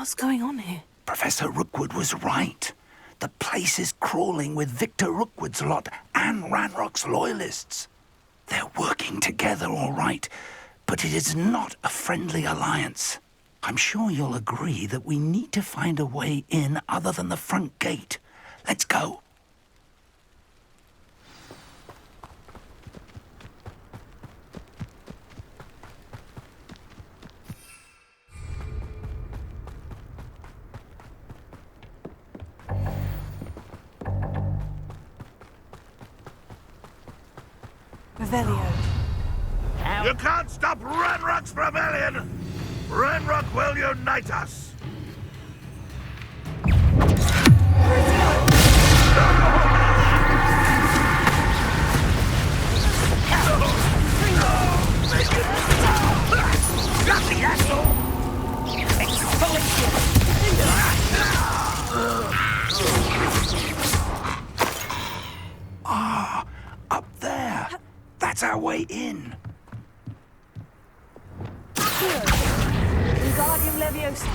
What's going on here? Professor Rookwood was right. The place is crawling with Victor Rookwood's lot and Ranrock's loyalists. They're working together, all right, but it is not a friendly alliance. I'm sure you'll agree that we need to find a way in other than the front gate. Let's go. Revelio. You can't stop Ranrock's rebellion! Ranrock will unite us! Up there. That's our way in. Wingardium Leviosa.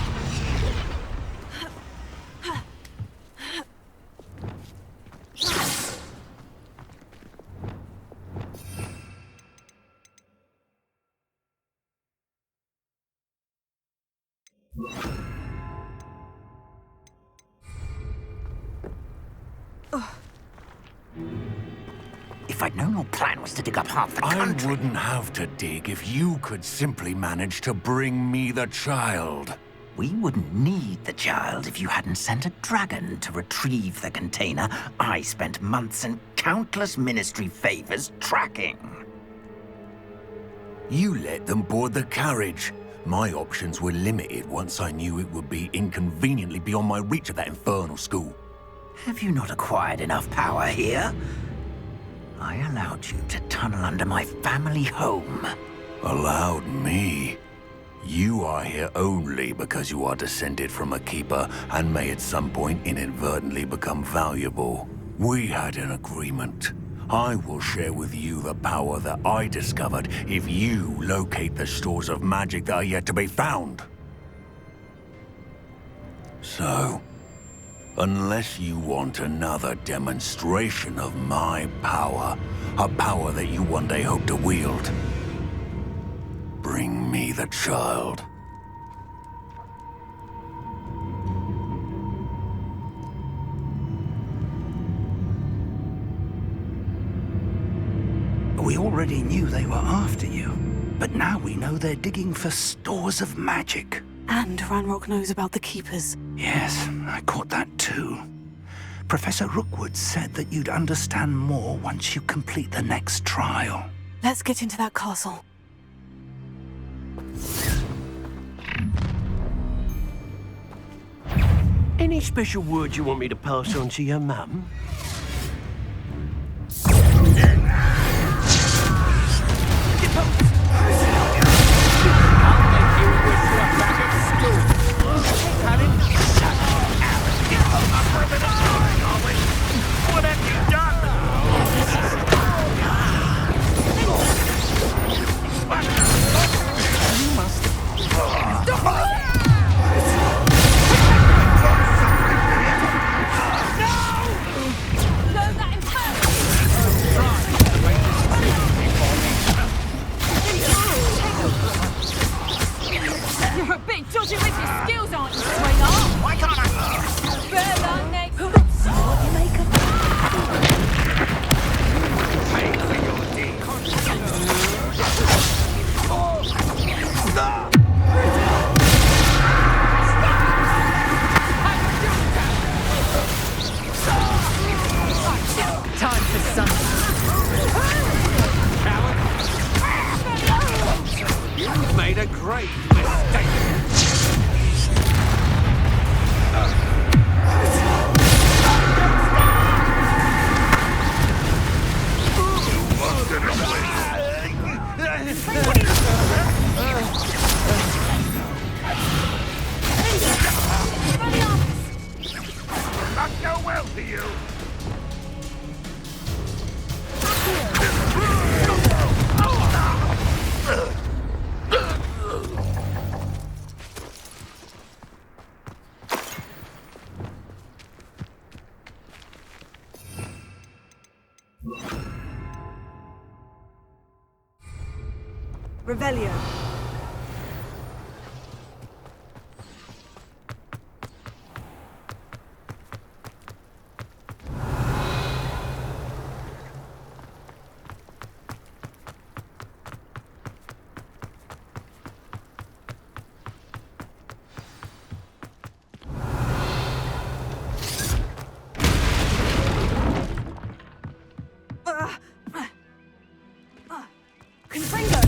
If I'd known your plan was to dig up half the country... I wouldn't have to dig if you could simply manage to bring me the child. We wouldn't need the child if you hadn't sent a dragon to retrieve the container I spent months and countless ministry favors tracking. You let them board the carriage. My options were limited once I knew it would be inconveniently beyond my reach at that infernal school. Have you not acquired enough power here? I allowed you to tunnel under my family home. Allowed me? You are here only because you are descended from a keeper and may at some point inadvertently become valuable. We had an agreement. I will share with you the power that I discovered if you locate the stores of magic that are yet to be found. So, unless you want another demonstration of my power, a power that you one day hope to wield, bring me the child. We already knew they were after you, but now we know they're digging for stores of magic. And Ranrock knows about the Keepers. Yes, I caught that too. Professor Rookwood said that you'd understand more once you complete the next trial. Let's get into that castle. Any special words you want me to pass on to your mum? What have you done? You're a bit dodgy with your skills, aren't you, sweetheart? Why can't I? Better next. What you make of Pay for your deed. Time for something. You've made a great mistake. Not go well for you. Revelio. Confringo!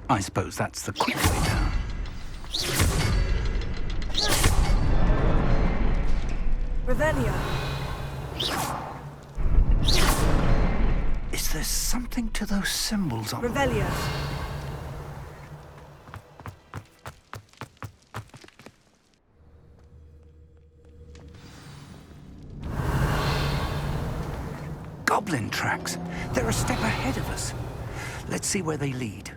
I suppose that's the quick way down. Revelio. Is there something to those symbols on Revelio. Goblin tracks? They're a step ahead of us. Let's see where they lead.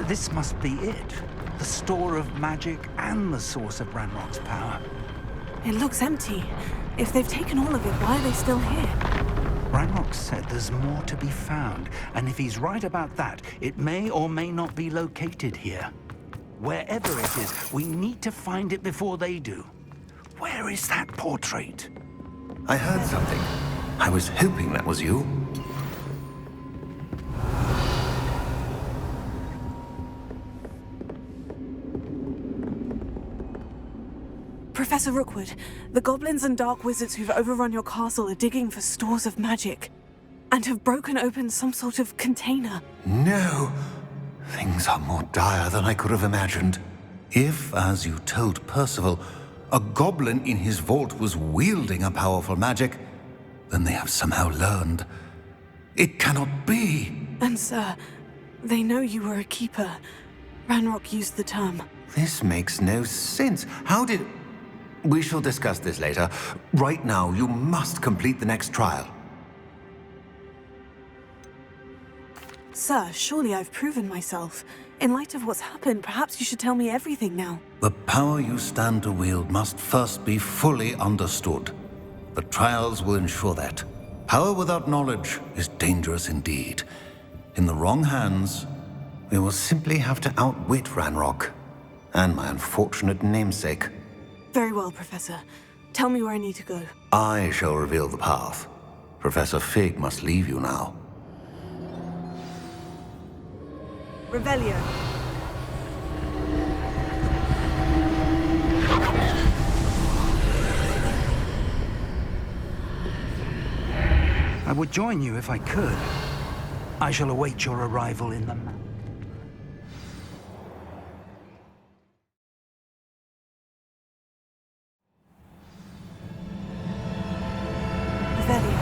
This must be it. The store of magic and the source of Ranrock's power. It looks empty. If they've taken all of it, why are they still here? Ranrock said there's more to be found, and if he's right about that, it may or may not be located here. Wherever it is, we need to find it before they do. Where is that portrait? I heard something. I was hoping that was you. Professor Rookwood, the goblins and dark wizards who've overrun your castle are digging for stores of magic and have broken open some sort of container. No. Things are more dire than I could have imagined. If, as you told Percival, a goblin in his vault was wielding a powerful magic, then they have somehow learned. It cannot be. And sir, they know you were a keeper. Ranrock used the term. This makes no sense. How did... We shall discuss this later. Right now, you must complete the next trial. Sir, surely I've proven myself. In light of what's happened, perhaps you should tell me everything now. The power you stand to wield must first be fully understood. The trials will ensure that. Power without knowledge is dangerous indeed. In the wrong hands, we will simply have to outwit Ranrock and my unfortunate namesake. Very well, Professor. Tell me where I need to go. I shall reveal the path. Professor Fig must leave you now. Revelio. I would join you if I could. I shall await your arrival in the map. Revelio.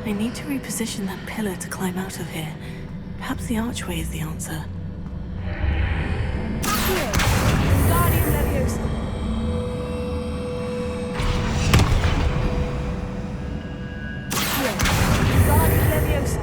I need to reposition that pillar to climb out of here. Perhaps the archway is the answer. Wingardium Leviosa. Wingardium Leviosa.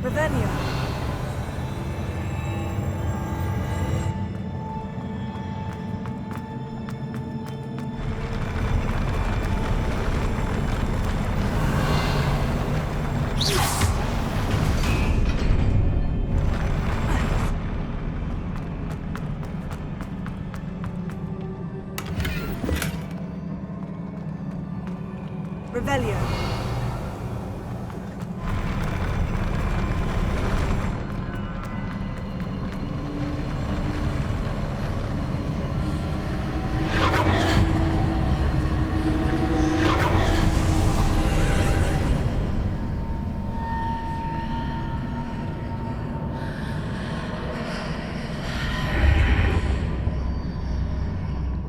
Revelio. Revelio.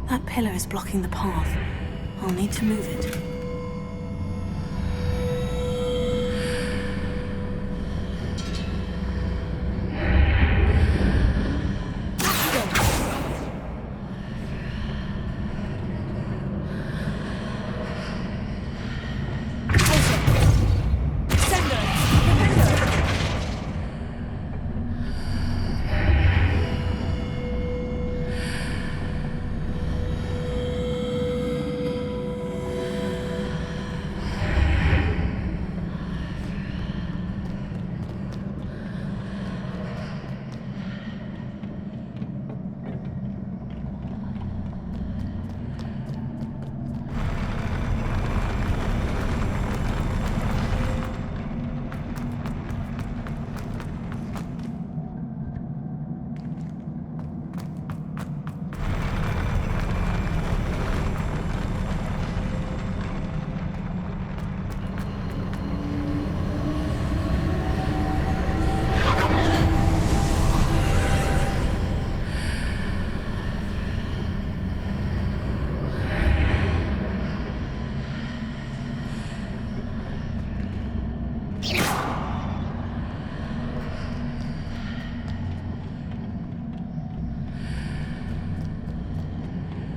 That pillar is blocking the path. I'll need to move it.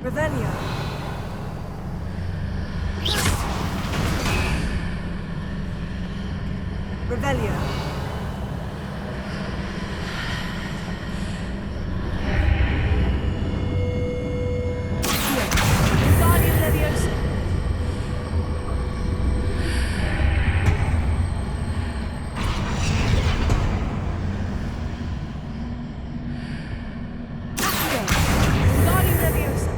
Revelio. Revelio. Guardian Leviosa. Guardian Leviosa.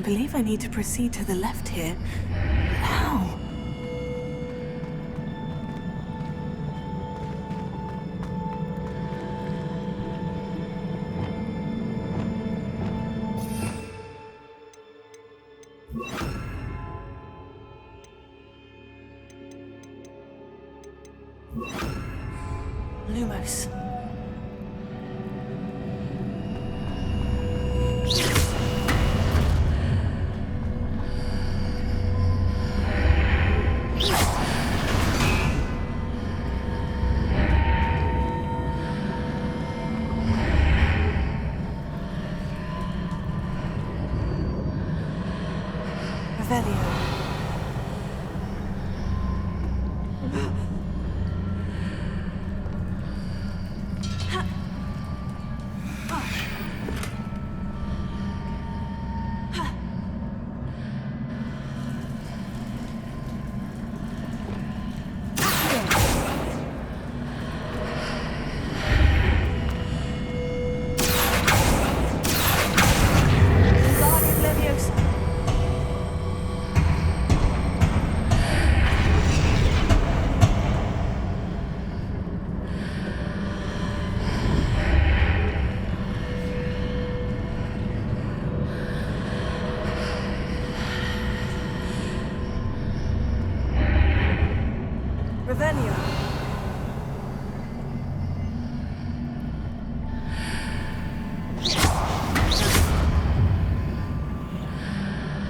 believe I need to proceed to the left here. But how? Lumos. Revelio. Guardian Leviosa. Revelio.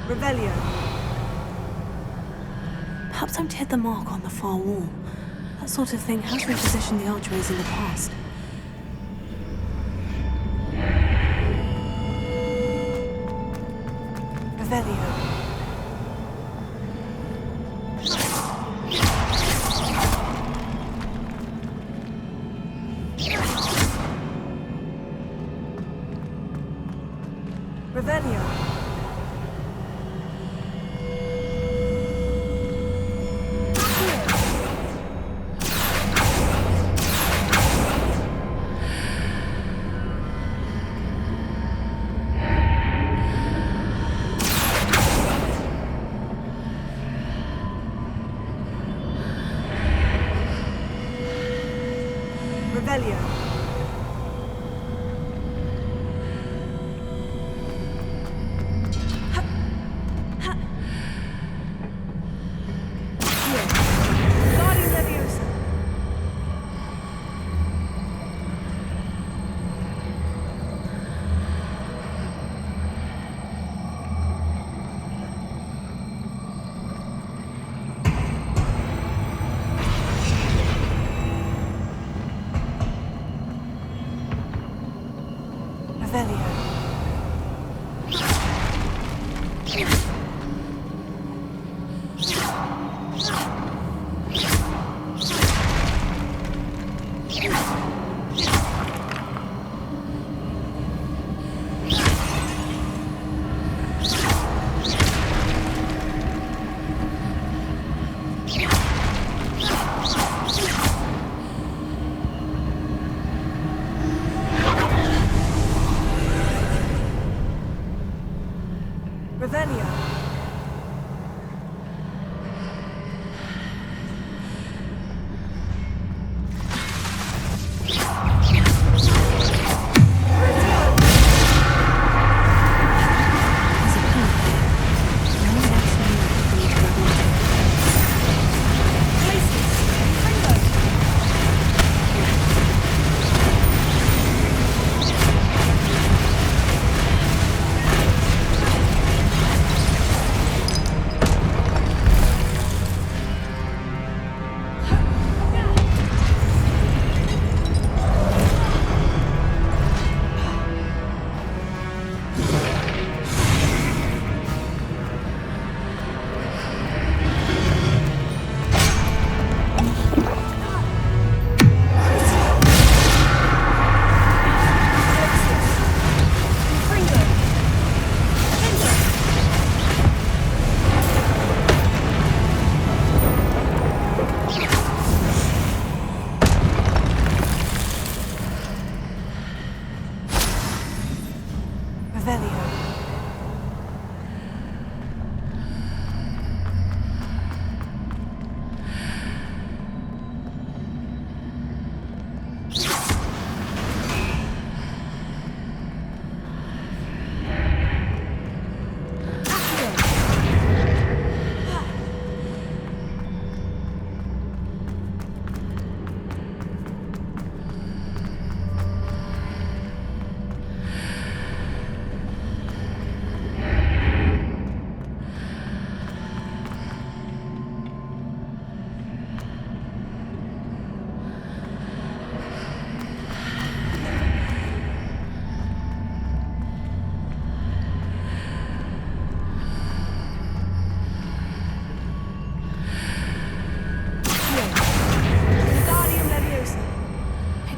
Revelio. Perhaps I'm to hit the mark on the far wall. That sort of thing has repositioned the archways in the past. Revelio. Revelio. Revelio. Guardian Leviosa. Revelio. Revelio.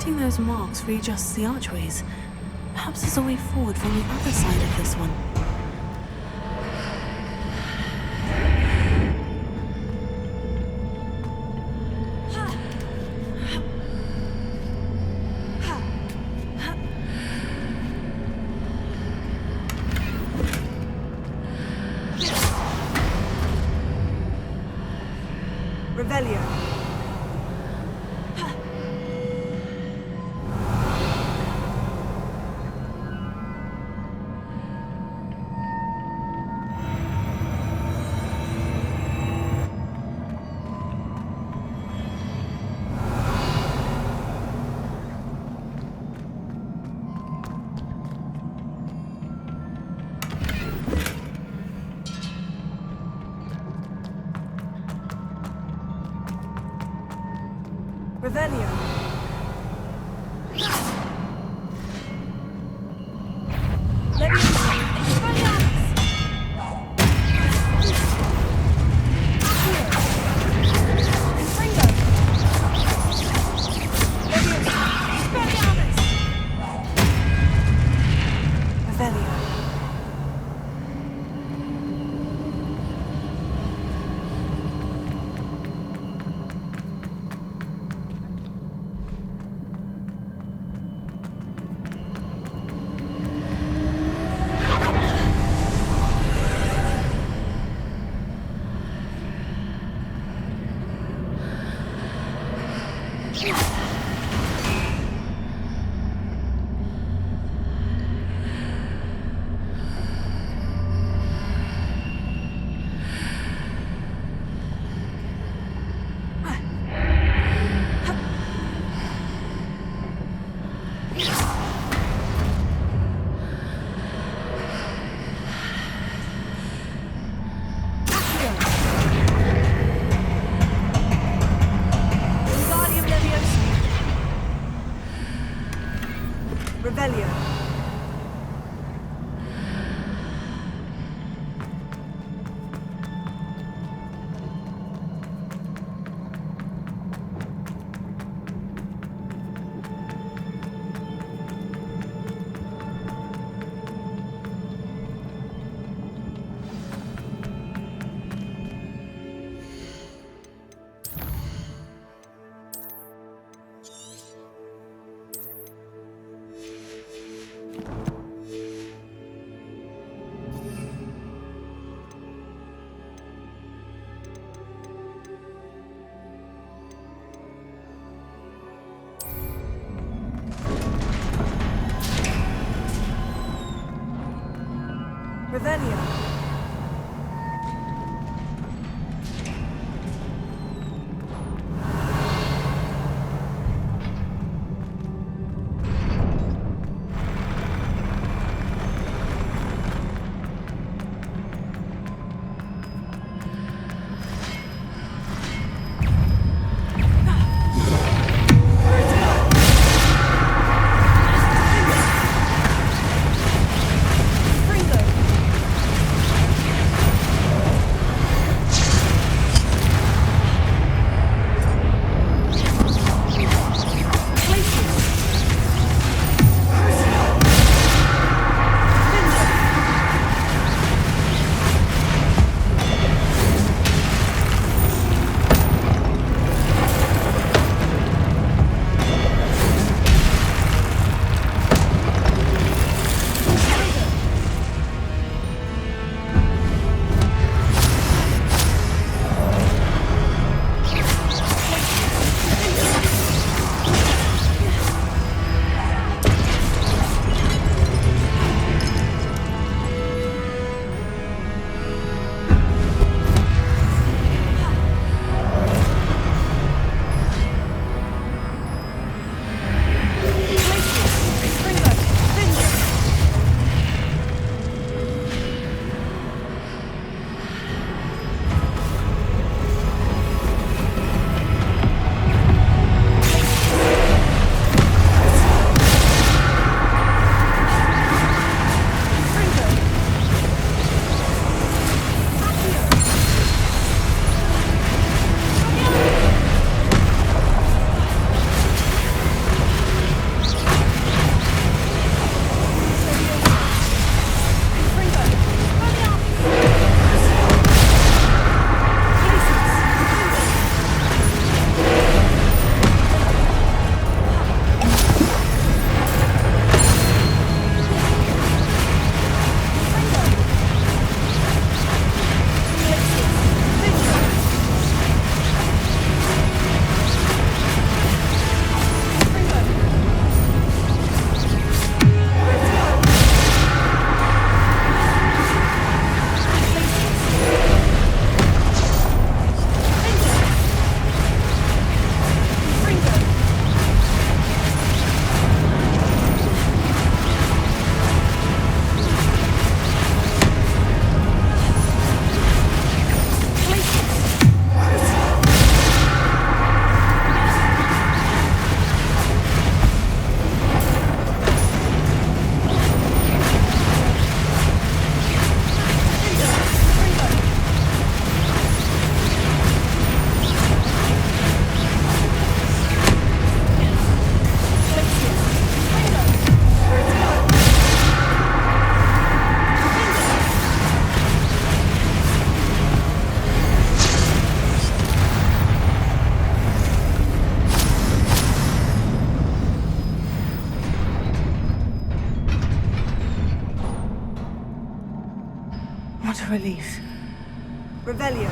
Hitting those marks readjusts the archways. Perhaps there's a way forward from the other side of this one. Revelio. Revelio. Revelio. Revelio. Fringo. What a relief. Revelio.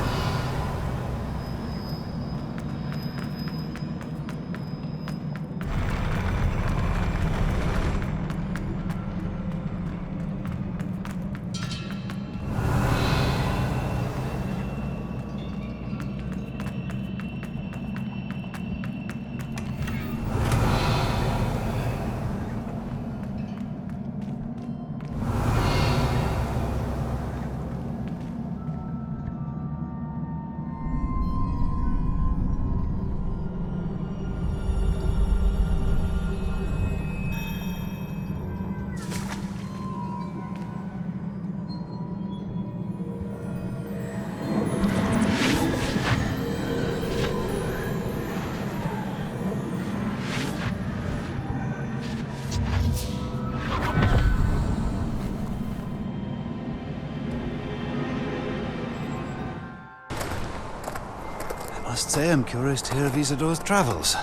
I must say I'm curious to hear of Isidore's travels.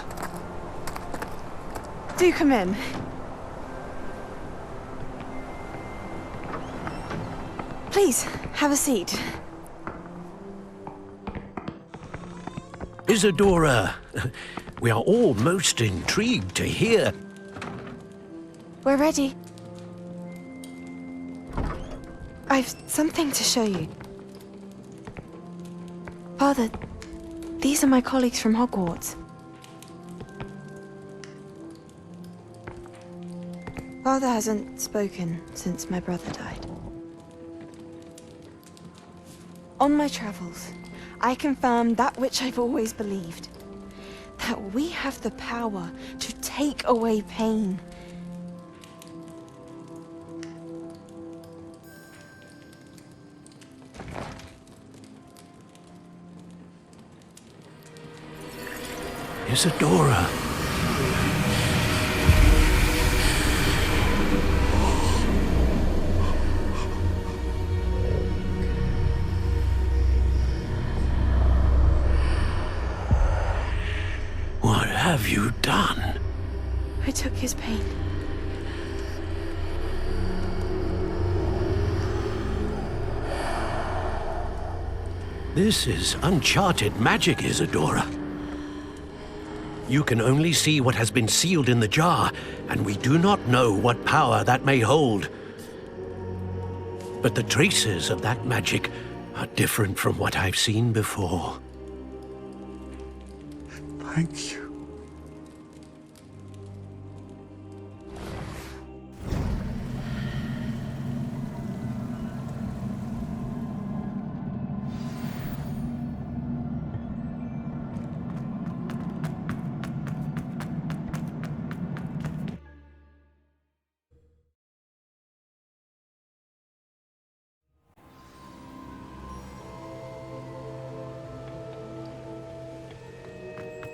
Do come in. Please, have a seat. Isadora, we are all most intrigued to hear. We're ready. I've something to show you. Father, these are my colleagues from Hogwarts. Father hasn't spoken since my brother died. On my travels, I confirmed that which I've always believed. That we have the power to take away pain. Isadora. What have you done? I took his pain. This is uncharted magic, Isadora. You can only see what has been sealed in the jar, and we do not know what power that may hold. But the traces of that magic are different from what I've seen before. Thank you.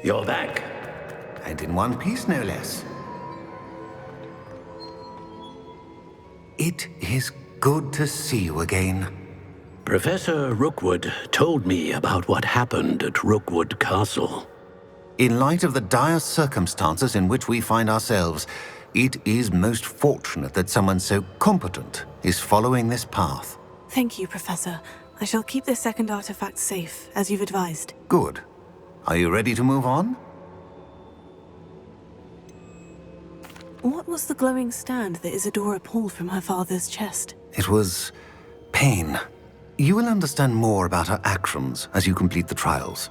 You're back. And in one piece, no less. It is good to see you again. Professor Rookwood told me about what happened at Rookwood Castle. In light of the dire circumstances in which we find ourselves, it is most fortunate that someone so competent is following this path. Thank you, Professor. I shall keep this second artifact safe, as you've advised. Good. Are you ready to move on? What was the glowing stand that Isadora pulled from her father's chest? It was pain. You will understand more about her actions as you complete the trials.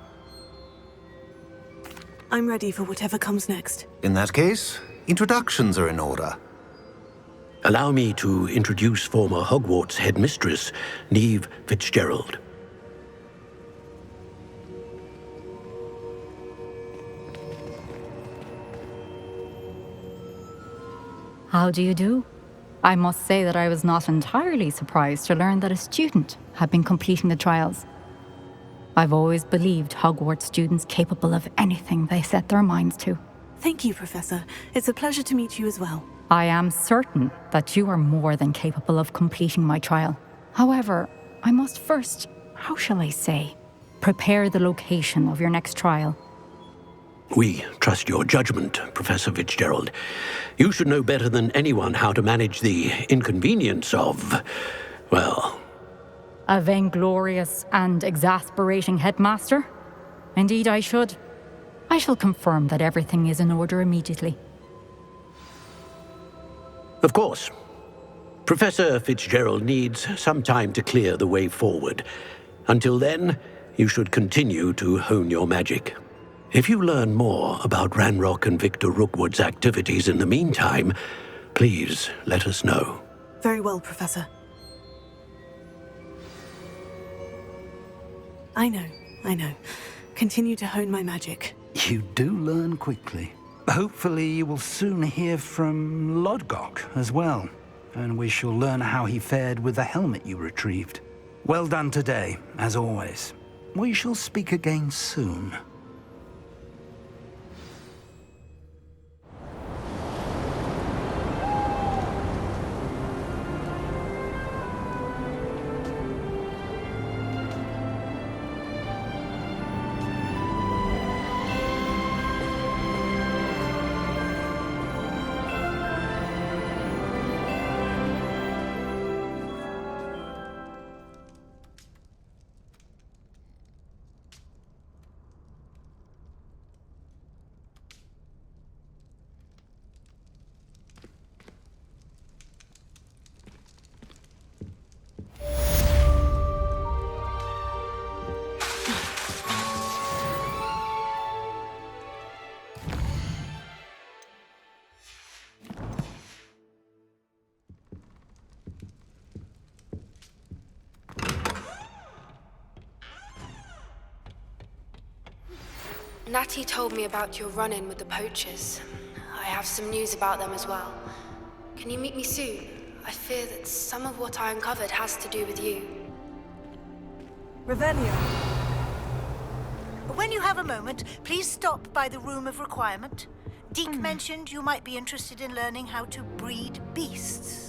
I'm ready for whatever comes next. In that case, introductions are in order. Allow me to introduce former Hogwarts headmistress, Neve Fitzgerald. How do you do? I must say that I was not entirely surprised to learn that a student had been completing the trials. I've always believed Hogwarts students capable of anything they set their minds to. Thank you, Professor. It's a pleasure to meet you as well. I am certain that you are more than capable of completing my trial. However, I must first, how shall I say, prepare the location of your next trial. We trust your judgment, Professor Fitzgerald. You should know better than anyone how to manage the inconvenience of, well... A vainglorious and exasperating headmaster? Indeed, I should. I shall confirm that everything is in order immediately. Of course. Professor Fitzgerald needs some time to clear the way forward. Until then, you should continue to hone your magic. If you learn more about Ranrock and Victor Rookwood's activities in the meantime, please let us know. Very well, Professor. I know. Continue to hone my magic. You do learn quickly. Hopefully you will soon hear from Lodgok as well, and we shall learn how he fared with the helmet you retrieved. Well done today, as always. We shall speak again soon. Natty told me about your run-in with the poachers. I have some news about them as well. Can you meet me soon? I fear that some of what I uncovered has to do with you. Revelio. When you have a moment, please stop by the Room of Requirement. Deke mentioned you might be interested in learning how to breed beasts.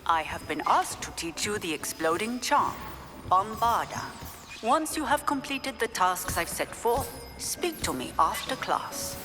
I have been asked to teach you the exploding charm, Bombarda. Once you have completed the tasks I've set forth, speak to me after class.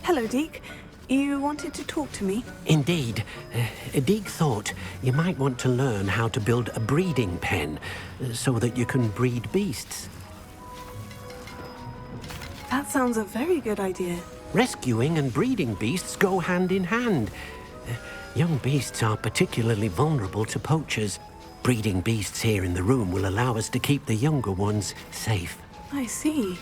Hello, Deke. You wanted to talk to me? Indeed. Deke thought you might want to learn how to build a breeding pen so that you can breed beasts. That sounds a very good idea. Rescuing and breeding beasts go hand in hand. Young beasts are particularly vulnerable to poachers. Breeding beasts here in the room will allow us to keep the younger ones safe. I see.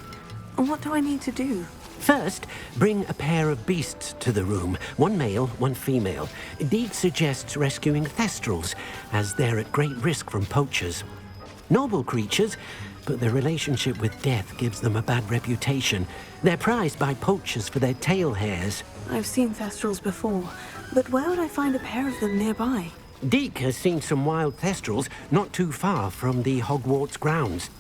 And what do I need to do? First, bring a pair of beasts to the room. One male, one female. Deke suggests rescuing thestrals, as they're at great risk from poachers. Noble creatures, but their relationship with death gives them a bad reputation. They're prized by poachers for their tail hairs. I've seen Thestrals before, but where would I find a pair of them nearby? Deke has seen some wild Thestrals not too far from the Hogwarts grounds.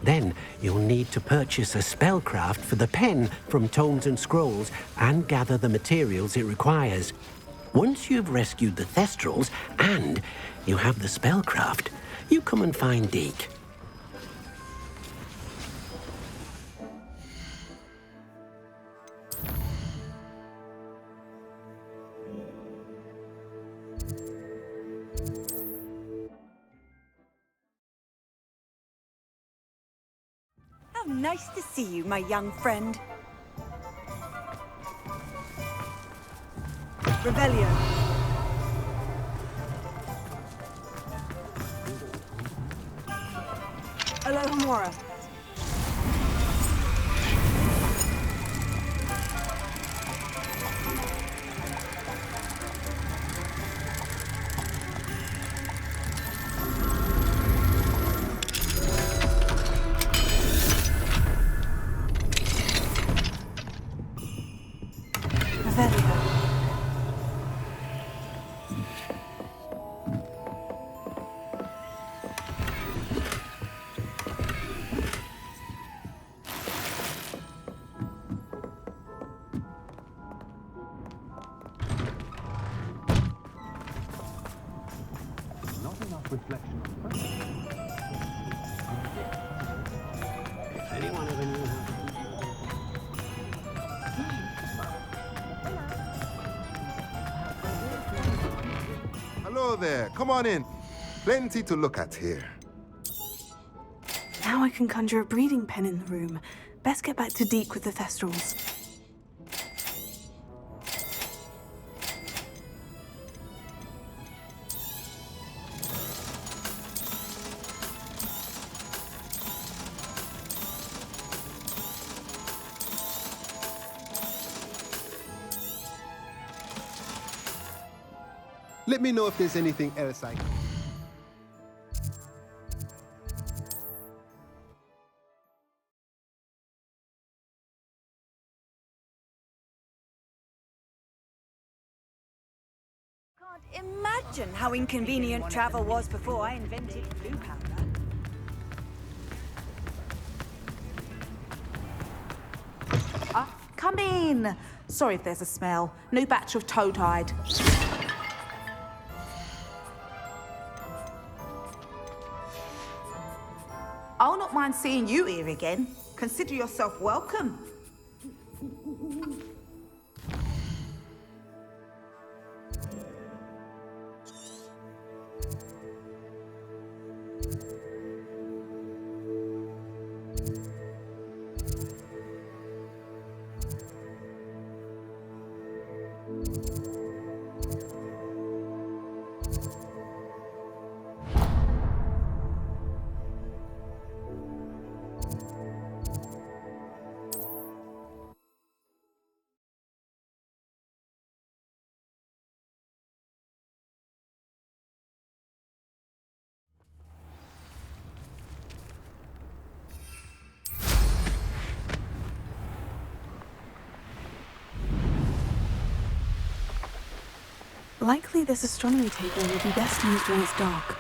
Then you'll need to purchase a spellcraft for the pen from Tomes and Scrolls and gather the materials it requires. Once you've rescued the Thestrals and you have the spellcraft, you come and find Deke. How nice to see you, my young friend. Revelio. Alohomora. Hello there, come on in. Plenty to look at here. Now I can conjure a breeding pen in the room. Best get back to Deke with the Thestrals. Let me know if there's anything else I can. Can't imagine how inconvenient travel was before I invented blue powder. Come in. Sorry if there's a smell. New batch of toad-hide. I'll not mind seeing you here again. Consider yourself welcome. Likely this astronomy table will be best used when it's dark.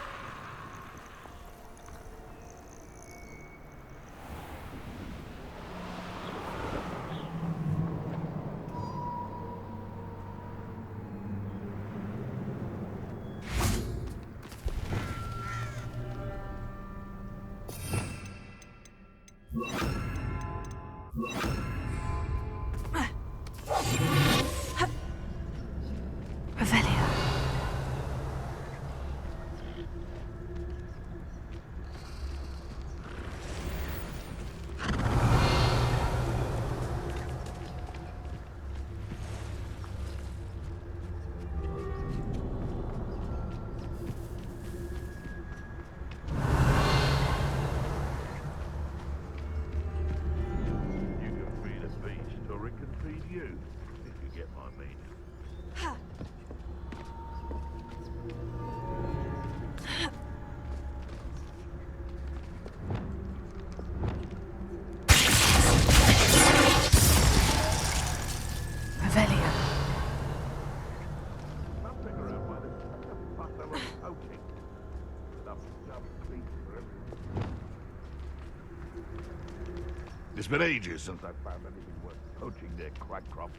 It's been ages since I found anything worth poaching their crack crop.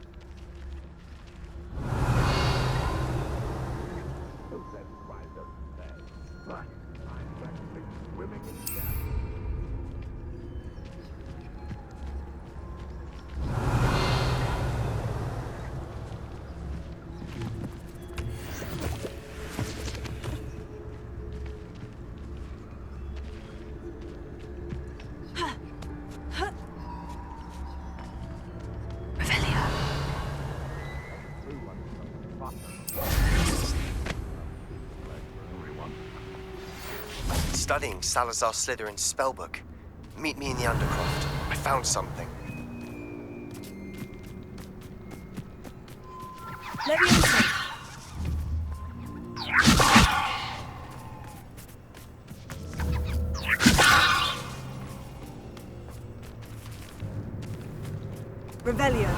Studying Salazar Slytherin's spellbook. Meet me in the Undercroft. I found something. Leviosa! Revelio.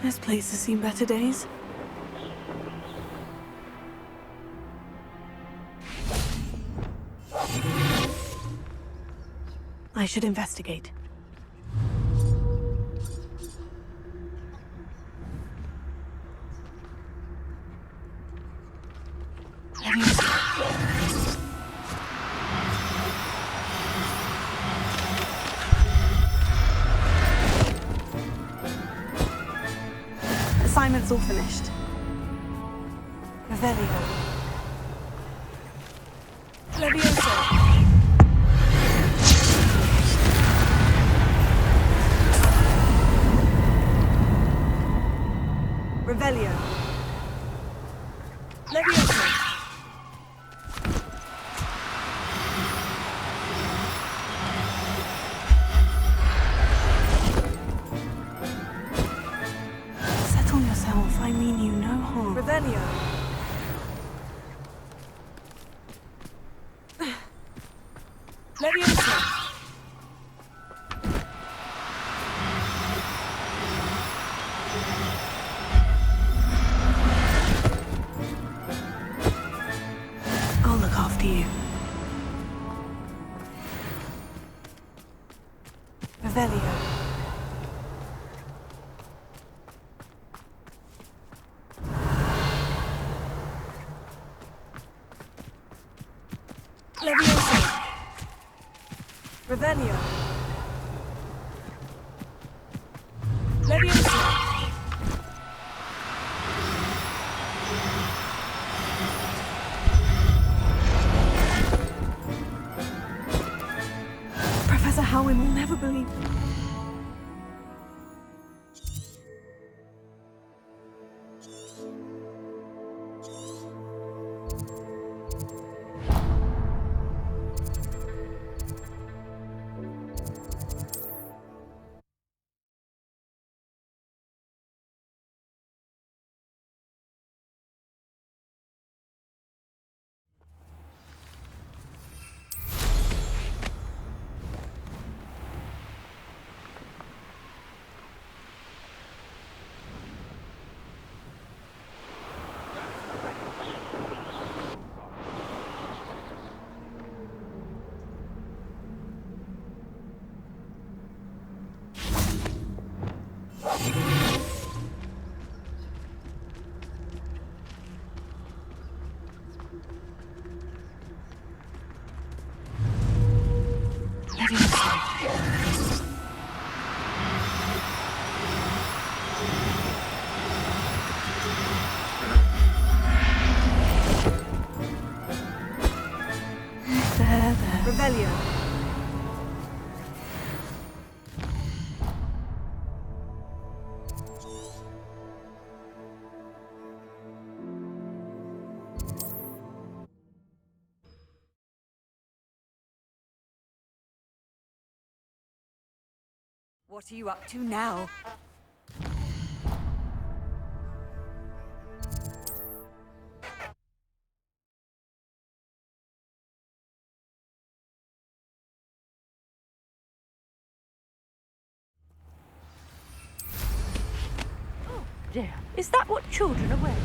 This place has seen better days. I should investigate. Assignment's all finished. Revelio. Leviosa. Revelio. Leviosa. Settle yourself, I mean you no harm. Revelio. Leviosa. I'll look after you. Revelio. Leviosa. Revelio. Leviosa. Professor Howin will never believe. Revelio. What are you up to now? Oh, dear. Is that what children are wearing?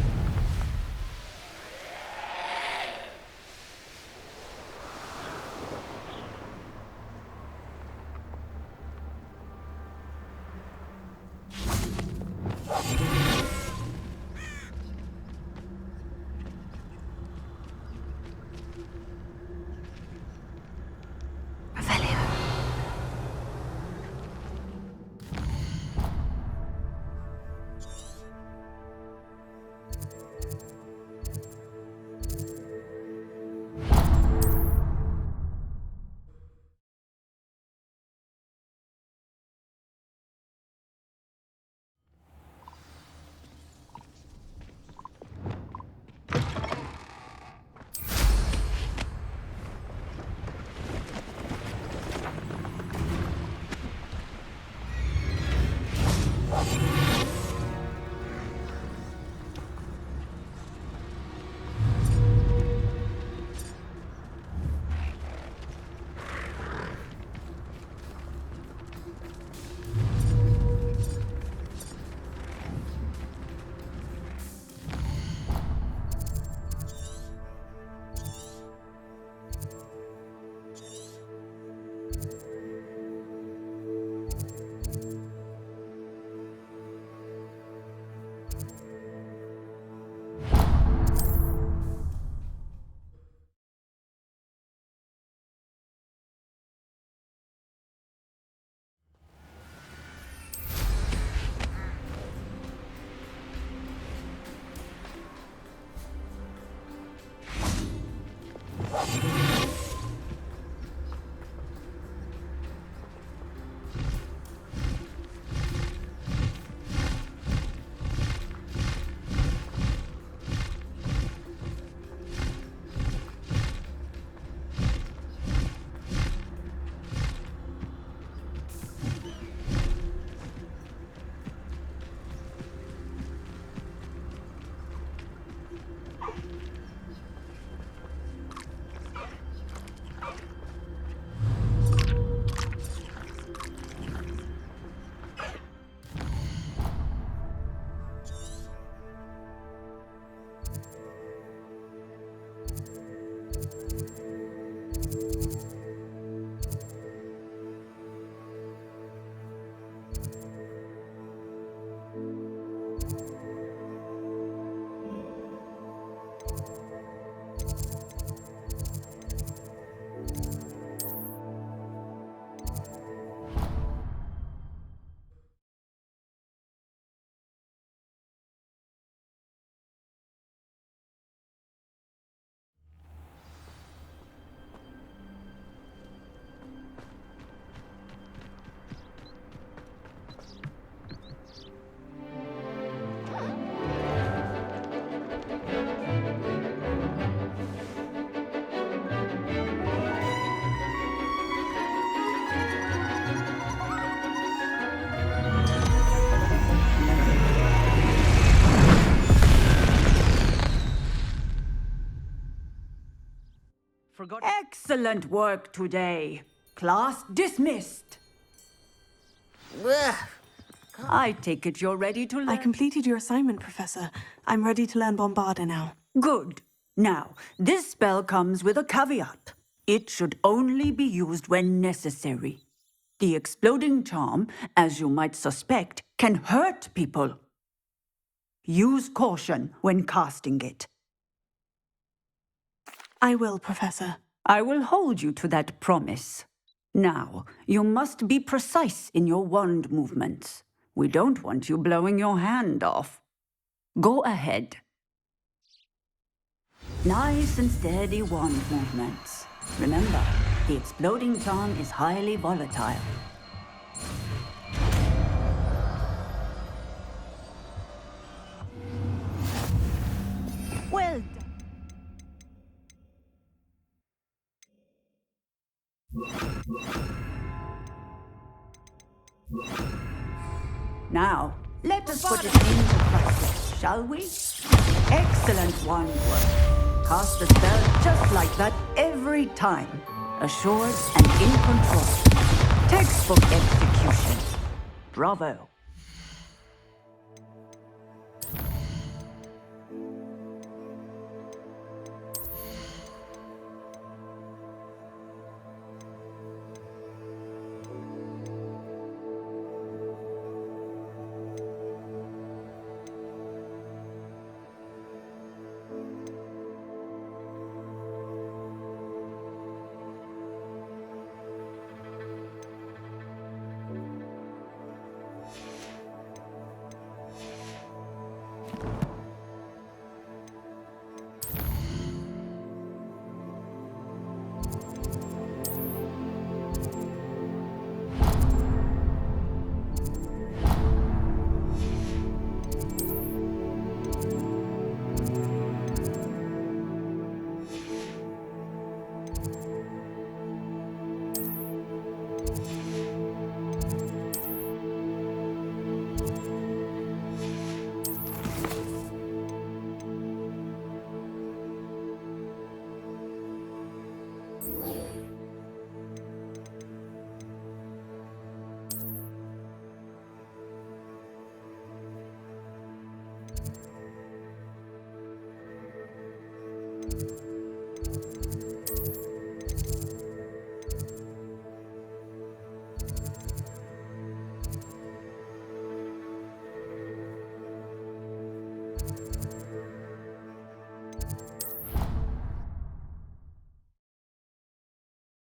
Excellent work today. Class dismissed. I take it you're ready to learn. I completed your assignment, Professor. I'm ready to learn Bombarda now. Good. Now, this spell comes with a caveat. It should only be used when necessary. The exploding charm, as you might suspect, can hurt people. Use caution when casting it. I will, Professor. I will hold you to that promise. Now, you must be precise in your wand movements. We don't want you blowing your hand off. Go ahead. Nice and steady wand movements. Remember, The exploding charm is highly volatile. Well done. Now, let us put it into practice, shall we? Excellent one work. Cast the spell just like that every time. Assured and in control. Textbook execution. Bravo.